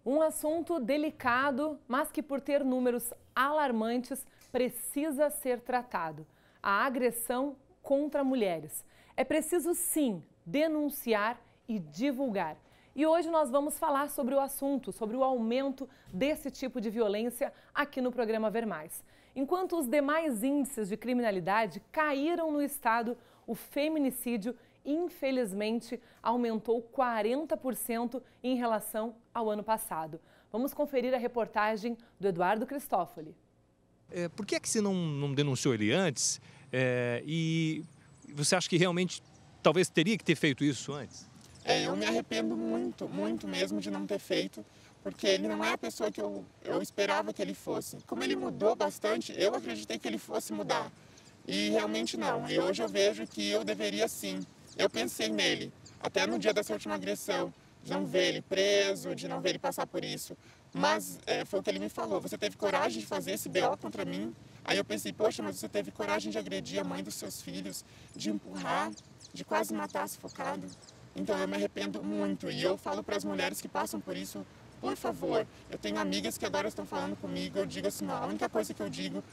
Um assunto delicado, mas que por ter números alarmantes precisa ser tratado. A agressão contra mulheres. É preciso sim denunciar e divulgar. E hoje nós vamos falar sobre o assunto, sobre o aumento desse tipo de violência aqui no programa Ver Mais. Enquanto os demais índices de criminalidade caíram no estado, o feminicídio infelizmente aumentou 40% em relação ao ano passado. Vamos conferir a reportagem do Eduardo Cristófoli. Por que você não denunciou ele antes? E você acha que realmente talvez teria que ter feito isso antes? Eu me arrependo muito mesmo de não ter feito, porque ele não é a pessoa que eu esperava que ele fosse. Como ele mudou bastante, eu acreditei que ele fosse mudar. E realmente não. E hoje eu vejo que eu deveria sim. Eu pensei nele, até no dia dessa última agressão, de não ver ele preso, de não ver ele passar por isso. Mas foi o que ele me falou, você teve coragem de fazer esse BO contra mim? Aí eu pensei, poxa, mas você teve coragem de agredir a mãe dos seus filhos, de empurrar, de quase matar sufocado. Então eu me arrependo muito e eu falo para as mulheres que passam por isso, por favor, eu tenho amigas que agora estão falando comigo, eu digo assim, a única coisa que eu digo,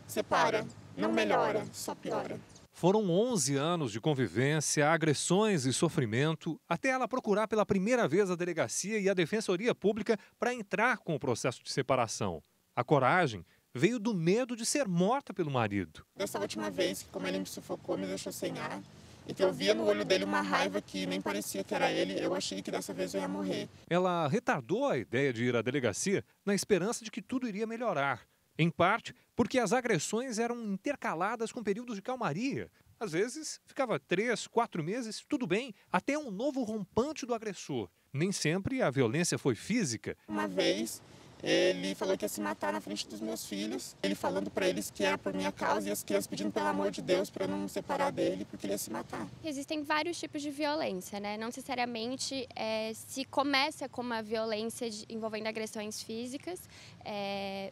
separa, não melhora, só piora. Foram 11 anos de convivência, agressões e sofrimento, até ela procurar pela primeira vez a delegacia e a Defensoria Pública para entrar com o processo de separação. A coragem veio do medo de ser morta pelo marido. Dessa última vez, como ele me sufocou, me deixou sem ar, então eu via no olho dele uma raiva que nem parecia que era ele, eu achei que dessa vez eu ia morrer. Ela retardou a ideia de ir à delegacia na esperança de que tudo iria melhorar. Em parte, porque as agressões eram intercaladas com períodos de calmaria. Às vezes, ficava 3, 4 meses, tudo bem, até um novo rompante do agressor. Nem sempre a violência foi física. Uma vez, ele falou que ia se matar na frente dos meus filhos. Ele falando para eles que era por minha causa e as crianças pedindo pelo amor de Deus para eu não me separar dele, porque ele ia se matar. Existem vários tipos de violência, né? Não necessariamente se começa com uma violência envolvendo agressões físicas.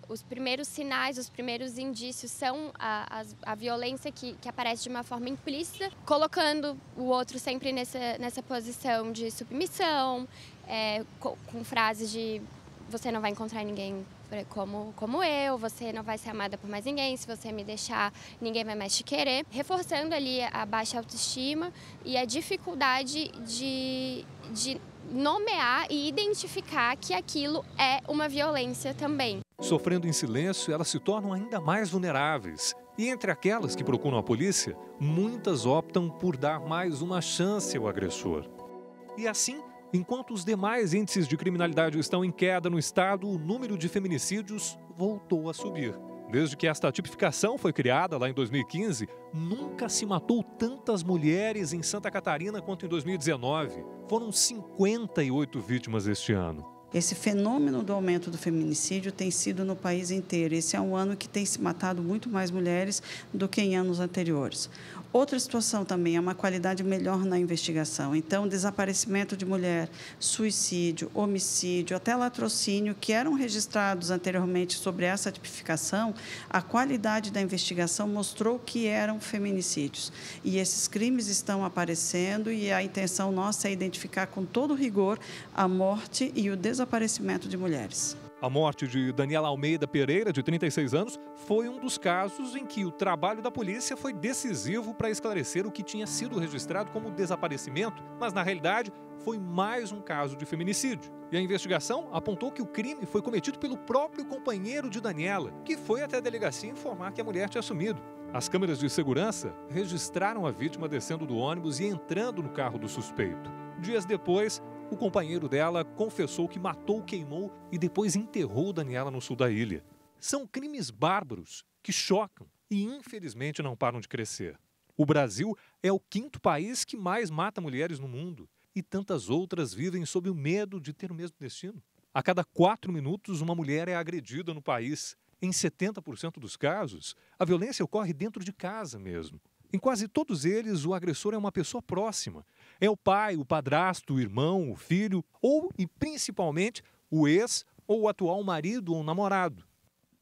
Os primeiros sinais, os primeiros indícios são a violência que aparece de uma forma implícita, colocando o outro sempre nessa posição de submissão, com frases de você não vai encontrar ninguém como eu, você não vai ser amada por mais ninguém, se você me deixar, ninguém vai mais te querer. Reforçando ali a baixa autoestima e a dificuldade de nomear e identificar que aquilo é uma violência também. Sofrendo em silêncio, elas se tornam ainda mais vulneráveis. E entre aquelas que procuram a polícia, muitas optam por dar mais uma chance ao agressor. E assim, enquanto os demais índices de criminalidade estão em queda no estado, o número de feminicídios voltou a subir. Desde que esta tipificação foi criada lá em 2015, nunca se matou tantas mulheres em Santa Catarina quanto em 2019. Foram 58 vítimas este ano. Esse fenômeno do aumento do feminicídio tem sido no país inteiro. Esse é um ano que tem se matado muito mais mulheres do que em anos anteriores. Outra situação também é uma qualidade melhor na investigação. Então, desaparecimento de mulher, suicídio, homicídio, até latrocínio, que eram registrados anteriormente sobre essa tipificação, a qualidade da investigação mostrou que eram feminicídios. E esses crimes estão aparecendo e a intenção nossa é identificar com todo rigor a morte e o desaparecimento de mulheres. A morte de Daniela Almeida Pereira, de 36 anos, foi um dos casos em que o trabalho da polícia foi decisivo para esclarecer o que tinha sido registrado como desaparecimento, mas, na realidade, foi mais um caso de feminicídio. E a investigação apontou que o crime foi cometido pelo próprio companheiro de Daniela, que foi até a delegacia informar que a mulher tinha sumido. As câmeras de segurança registraram a vítima descendo do ônibus e entrando no carro do suspeito. Dias depois, o companheiro dela confessou que matou, queimou e depois enterrou Daniela no sul da ilha. São crimes bárbaros que chocam e, infelizmente, não param de crescer. O Brasil é o 5º país que mais mata mulheres no mundo e tantas outras vivem sob o medo de ter o mesmo destino. A cada 4 minutos, uma mulher é agredida no país. Em 70% dos casos, a violência ocorre dentro de casa mesmo. Em quase todos eles, o agressor é uma pessoa próxima. É o pai, o padrasto, o irmão, o filho ou, e principalmente, o ex ou o atual marido ou namorado.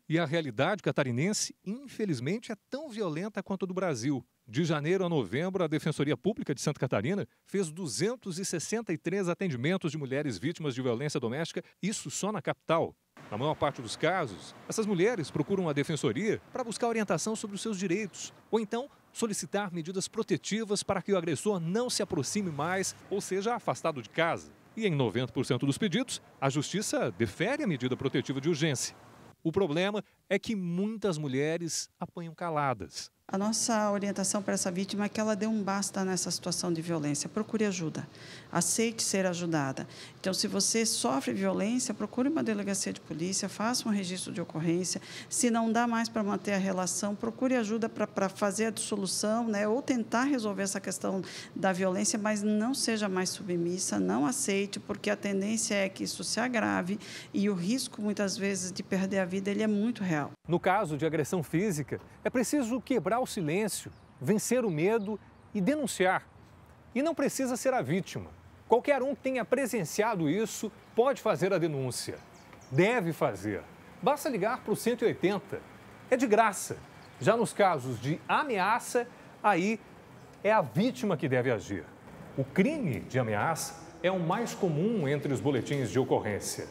E a realidade catarinense, infelizmente, é tão violenta quanto a do Brasil. De janeiro a novembro, a Defensoria Pública de Santa Catarina fez 263 atendimentos de mulheres vítimas de violência doméstica, isso só na capital. Na maior parte dos casos, essas mulheres procuram a Defensoria para buscar orientação sobre os seus direitos, ou então solicitar medidas protetivas para que o agressor não se aproxime mais ou seja afastado de casa. E em 90% dos pedidos, a Justiça defere a medida protetiva de urgência. O problema é que muitas mulheres apanham caladas. A nossa orientação para essa vítima é que ela dê um basta nessa situação de violência. Procure ajuda. Aceite ser ajudada. Então, se você sofre violência, procure uma delegacia de polícia, faça um registro de ocorrência. Se não dá mais para manter a relação, procure ajuda para fazer a dissolução, né? Ou tentar resolver essa questão da violência, mas não seja mais submissa, não aceite, porque a tendência é que isso se agrave e o risco, muitas vezes, de perder a vida, ele é muito real. No caso de agressão física, é preciso quebrar o silêncio, vencer o medo e denunciar. E não precisa ser a vítima. Qualquer um que tenha presenciado isso pode fazer a denúncia. Deve fazer. Basta ligar para o 180. É de graça. Já nos casos de ameaça, aí é a vítima que deve agir. O crime de ameaça é o mais comum entre os boletins de ocorrência.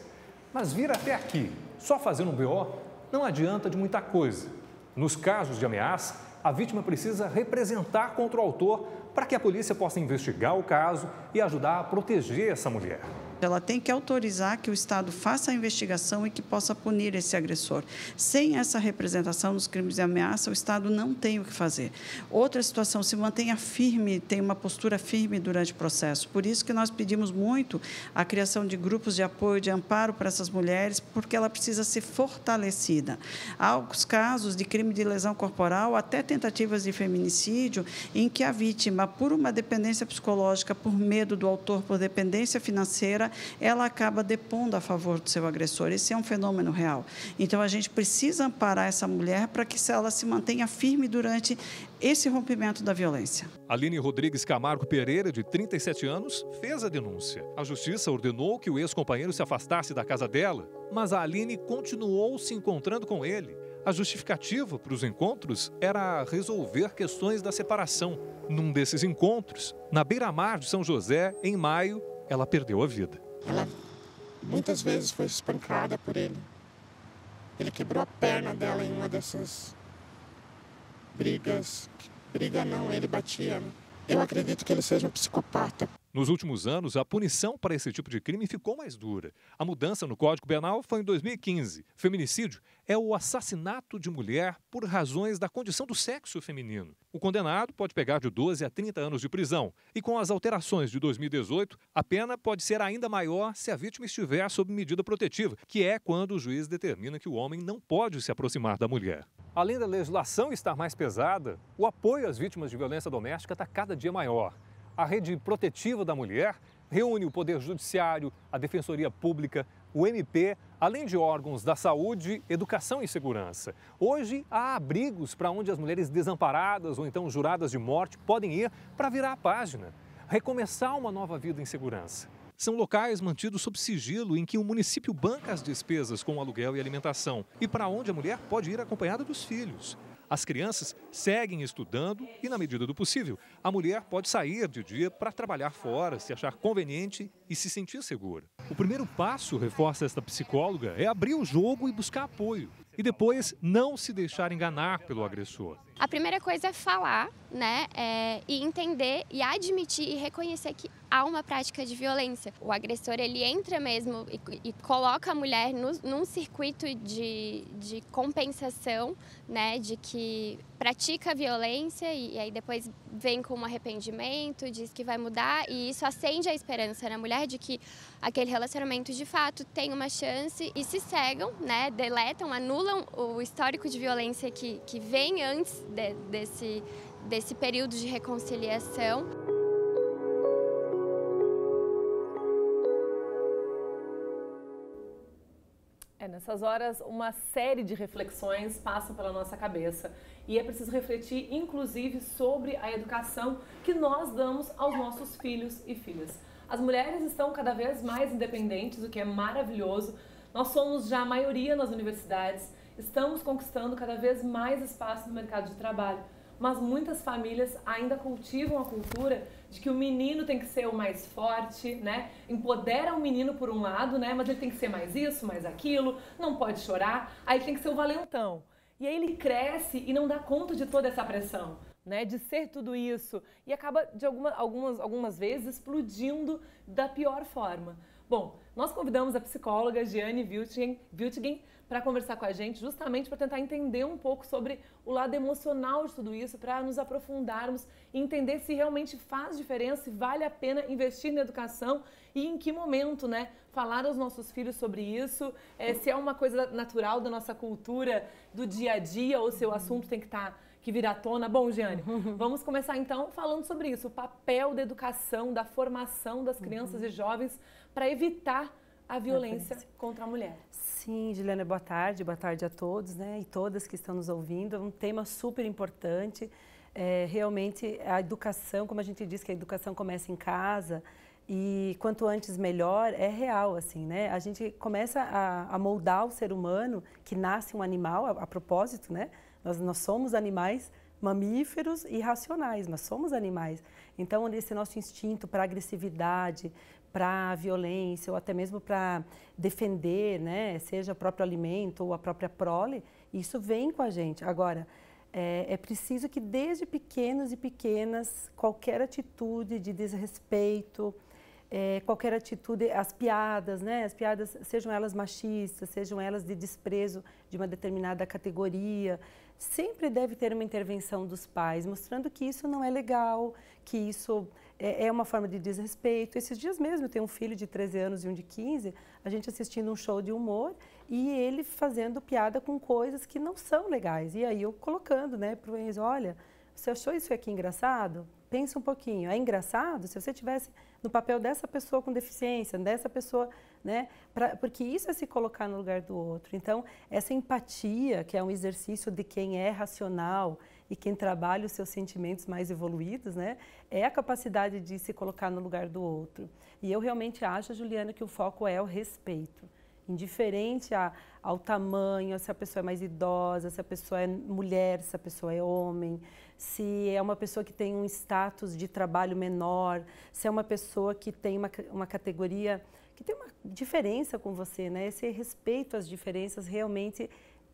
Mas vir até aqui, só fazendo um BO, não adianta de muita coisa. Nos casos de ameaça, a vítima precisa representar contra o autor para que a polícia possa investigar o caso e ajudar a proteger essa mulher. Ela tem que autorizar que o Estado faça a investigação e que possa punir esse agressor. Sem essa representação nos crimes de ameaça, o Estado não tem o que fazer. Outra situação, se mantenha firme, tem uma postura firme durante o processo. Por isso que nós pedimos muito a criação de grupos de apoio, de amparo para essas mulheres, porque ela precisa ser fortalecida. Há os casos de crime de lesão corporal, até tentativas de feminicídio, em que a vítima, por uma dependência psicológica, por medo do autor, por dependência financeira, ela acaba depondo a favor do seu agressor. Esse é um fenômeno real. Então, a gente precisa amparar essa mulher para que ela se mantenha firme durante esse rompimento da violência. Aline Rodrigues Camargo Pereira, de 37 anos, fez a denúncia. A Justiça ordenou que o ex-companheiro se afastasse da casa dela, mas a Aline continuou se encontrando com ele. A justificativa para os encontros era resolver questões da separação. Num desses encontros, na beira-mar de São José, em maio, ela perdeu a vida. Ela muitas vezes foi espancada por ele. Ele quebrou a perna dela em uma dessas brigas. Briga não, ele batia. Eu acredito que ele seja um psicopata. Nos últimos anos, a punição para esse tipo de crime ficou mais dura. A mudança no Código Penal foi em 2015. Feminicídio é o assassinato de mulher por razões da condição do sexo feminino. O condenado pode pegar de 12 a 30 anos de prisão. E com as alterações de 2018, a pena pode ser ainda maior se a vítima estiver sob medida protetiva, que é quando o juiz determina que o homem não pode se aproximar da mulher. Além da legislação estar mais pesada, o apoio às vítimas de violência doméstica está cada dia maior. A Rede Protetiva da Mulher reúne o Poder Judiciário, a Defensoria Pública, o MP, além de órgãos da saúde, educação e segurança. Hoje, há abrigos para onde as mulheres desamparadas ou então juradas de morte podem ir para virar a página, recomeçar uma nova vida em segurança. São locais mantidos sob sigilo em que o município banca as despesas com aluguel e alimentação e para onde a mulher pode ir acompanhada dos filhos. As crianças seguem estudando e, na medida do possível, a mulher pode sair de dia para trabalhar fora, se achar conveniente e se sentir segura. O primeiro passo, reforça esta psicóloga, é abrir o jogo e buscar apoio. E depois não se deixar enganar pelo agressor. A primeira coisa é falar, né, e entender e admitir e reconhecer que há uma prática de violência. O agressor, ele entra mesmo e coloca a mulher num circuito de compensação, né, de que pratica a violência e aí depois vem com um arrependimento, diz que vai mudar e isso acende a esperança na mulher de que aquele relacionamento de fato tem uma chance e se cegam, né, deletam, anulam o histórico de violência que vem antes desse período de reconciliação. Nessas horas, uma série de reflexões passam pela nossa cabeça e é preciso refletir, inclusive, sobre a educação que nós damos aos nossos filhos e filhas. As mulheres estão cada vez mais independentes, o que é maravilhoso. Nós somos já a maioria nas universidades, estamos conquistando cada vez mais espaço no mercado de trabalho. mas muitas famílias ainda cultivam a cultura de que o menino tem que ser o mais forte, né? Empodera o menino por um lado, né? Mas ele tem que ser mais isso, mais aquilo, não pode chorar, aí ele tem que ser o valentão. E aí ele cresce e não dá conta de toda essa pressão, né? De ser tudo isso e acaba, de algumas vezes, explodindo da pior forma. Bom, nós convidamos a psicóloga Giane Wiltgen para conversar com a gente, justamente para tentar entender um pouco sobre o lado emocional de tudo isso, para nos aprofundarmos e entender se realmente faz diferença, se vale a pena investir na educação e em que momento, né, falar aos nossos filhos sobre isso, se é uma coisa natural da nossa cultura, do dia a dia, ou se o assunto tem que vir à tona. Bom, Giane, vamos começar então falando sobre isso, o papel da educação, da formação das crianças e jovens para evitar a violência contra a mulher. Sim, Juliana, boa tarde a todos, né, e todas que estão nos ouvindo. É um tema super importante. Realmente, a educação, como a gente diz que a educação começa em casa, e quanto antes melhor, é real, assim, né? A gente começa a moldar o ser humano, que nasce um animal, a propósito, né? Nós somos animais mamíferos e racionais, nós somos animais. Então, esse nosso instinto para agressividade, para a violência ou até mesmo para defender, né, seja o próprio alimento ou a própria prole, isso vem com a gente. Agora, é preciso que desde pequenos e pequenas, qualquer atitude de desrespeito, qualquer atitude, as piadas, né, as piadas, sejam elas machistas, sejam elas de desprezo de uma determinada categoria, sempre deve ter uma intervenção dos pais, mostrando que isso não é legal, que isso é uma forma de desrespeito. Esses dias mesmo, eu tenho um filho de 13 anos e um de 15, a gente assistindo um show de humor e ele fazendo piada com coisas que não são legais. E aí eu colocando, né, para o Enzo, olha, você achou isso aqui engraçado? Pensa um pouquinho, é engraçado se você estivesse no papel dessa pessoa com deficiência, dessa pessoa, né? Porque isso é se colocar no lugar do outro. Então, essa empatia, que é um exercício de quem é racional e quem trabalha os seus sentimentos mais evoluídos, né? É a capacidade de se colocar no lugar do outro. E eu realmente acho, Juliana, que o foco é o respeito. Indiferente ao tamanho, se a pessoa é mais idosa, se a pessoa é mulher, se a pessoa é homem, se é uma pessoa que tem um status de trabalho menor, se é uma pessoa que tem uma categoria, que tem uma diferença com você, né? Esse respeito às diferenças realmente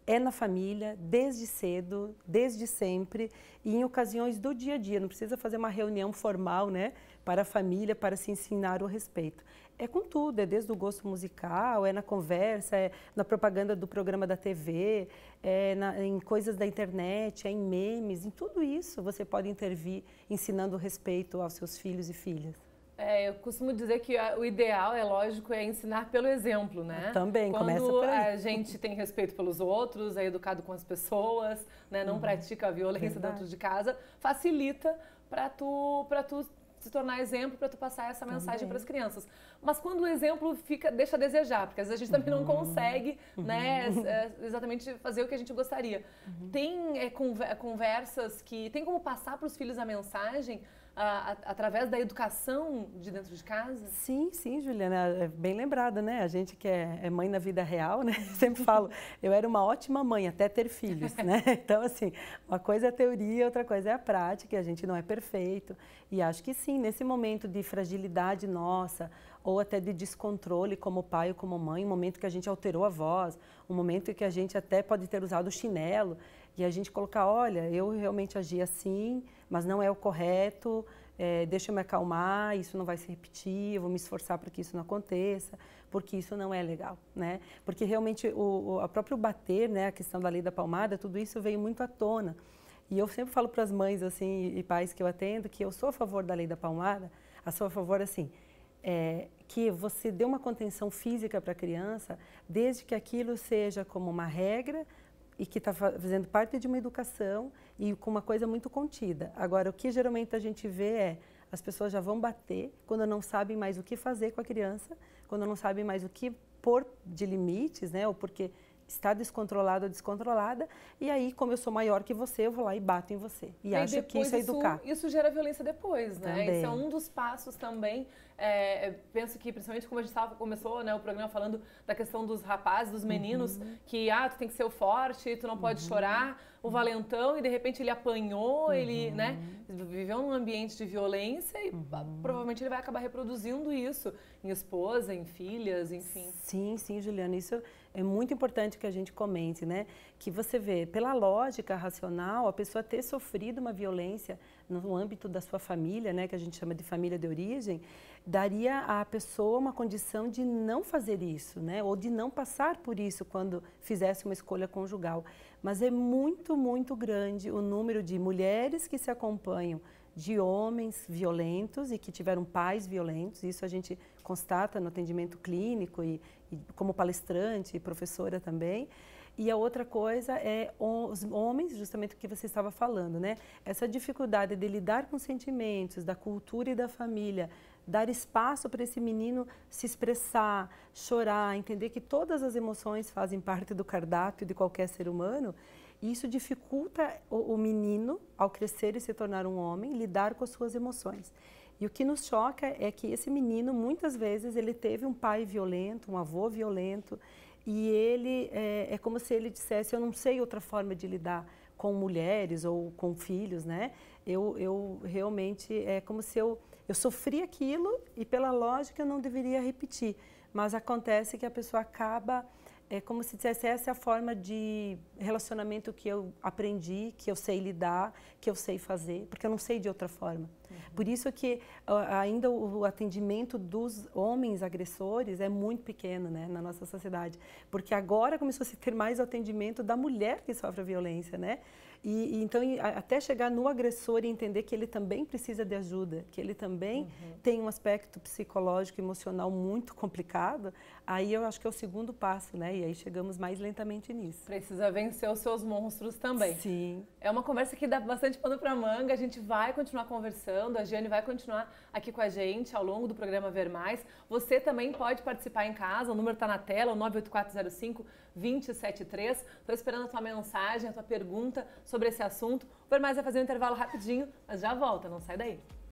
é na família, desde cedo, desde sempre, e em ocasiões do dia a dia. Não precisa fazer uma reunião formal, né, para a família, para se ensinar o respeito. É com tudo, é desde o gosto musical, é na conversa, é na propaganda do programa da TV, em coisas da internet, é em memes, em tudo isso você pode intervir ensinando o respeito aos seus filhos e filhas. Eu costumo dizer que o ideal, é lógico, é ensinar pelo exemplo, né? Também, começa por aí. Quando a gente tem respeito pelos outros, é educado com as pessoas, né? Não pratica a violência dentro de casa, facilita para tu se tornar exemplo, para tu passar essa mensagem para as crianças. Mas quando o exemplo deixa a desejar, porque às vezes a gente também não consegue, né, exatamente fazer o que a gente gostaria. Tem conversas que tem como passar para os filhos a mensagem através da educação de dentro de casa? Sim, sim, Juliana, é bem lembrada, né? A gente que é mãe na vida real, né? Sempre falo, eu era uma ótima mãe até ter filhos, né? Então, assim, uma coisa é a teoria, outra coisa é a prática, a gente não é perfeito. E acho que sim, nesse momento de fragilidade nossa, ou até de descontrole como pai ou como mãe, um momento que a gente alterou a voz, um momento que a gente até pode ter usado o chinelo, e a gente colocar, olha, eu realmente agi assim, mas não é o correto, deixa eu me acalmar, isso não vai se repetir, eu vou me esforçar para que isso não aconteça, porque isso não é legal, né? Porque realmente a próprio bater, né, a questão da lei da palmada, tudo isso veio muito à tona. E eu sempre falo para as mães assim, e pais que eu atendo que eu sou a favor da lei da palmada, sou a favor assim, que você dê uma contenção física para a criança, desde que aquilo seja como uma regra, e que está fazendo parte de uma educação e com uma coisa muito contida. Agora, o que geralmente a gente vê as pessoas já vão bater quando não sabem mais o que fazer com a criança, quando não sabem mais o que pôr de limites, né, ou porque está descontrolado ou descontrolada, e aí, como eu sou maior que você, eu vou lá e bato em você. E acho que isso é educar. Isso gera violência depois, né? Também. Isso é um dos passos também penso que, principalmente como a gente começou, né, o programa falando da questão dos rapazes, dos meninos, que tu tem que ser o forte, tu não pode chorar, o valentão, e de repente ele apanhou, ele, né, viveu num ambiente de violência e provavelmente ele vai acabar reproduzindo isso em esposa, em filhas, enfim. Sim, sim, Juliana, isso é muito importante que a gente comente, né? Que você vê, pela lógica racional, a pessoa ter sofrido uma violência no âmbito da sua família, né, que a gente chama de família de origem, daria à pessoa uma condição de não fazer isso, né, ou de não passar por isso quando fizesse uma escolha conjugal. Mas é muito, muito grande o número de mulheres que se acompanham de homens violentos e que tiveram pais violentos. Isso a gente constata no atendimento clínico e como palestrante e professora também. E a outra coisa é os homens, justamente o que você estava falando, né? Essa dificuldade de lidar com sentimentos da cultura e da família, dar espaço para esse menino se expressar, chorar, entender que todas as emoções fazem parte do cardápio de qualquer ser humano. E isso dificulta o menino, ao crescer e se tornar um homem, lidar com as suas emoções. E o que nos choca é que esse menino, muitas vezes, ele teve um pai violento, um avô violento, e ele é como se ele dissesse: eu não sei outra forma de lidar com mulheres ou com filhos, né? Eu realmente, é como se eu sofri aquilo e, pela lógica, eu não deveria repetir. Mas acontece que a pessoa acaba, é como se dissesse: essa é a forma de relacionamento que eu aprendi, que eu sei lidar, que eu sei fazer, porque eu não sei de outra forma. Por isso que ainda o atendimento dos homens agressores é muito pequeno, né, na nossa sociedade. Porque agora começou a se ter mais atendimento da mulher que sofre a violência, né? Então, até chegar no agressor e entender que ele também precisa de ajuda, que ele também tem um aspecto psicológico e emocional muito complicado, aí eu acho que é o segundo passo, né? E aí chegamos mais lentamente nisso. Precisa vencer os seus monstros também. Sim. É uma conversa que dá bastante pano para manga, a gente vai continuar conversando, a Giane vai continuar aqui com a gente ao longo do programa Ver Mais. Você também pode participar em casa, o número está na tela, o 98405-273. Estou esperando a tua mensagem, a tua pergunta sobre esse assunto. O Ver Mais vai fazer um intervalo rapidinho, mas já volta, não sai daí.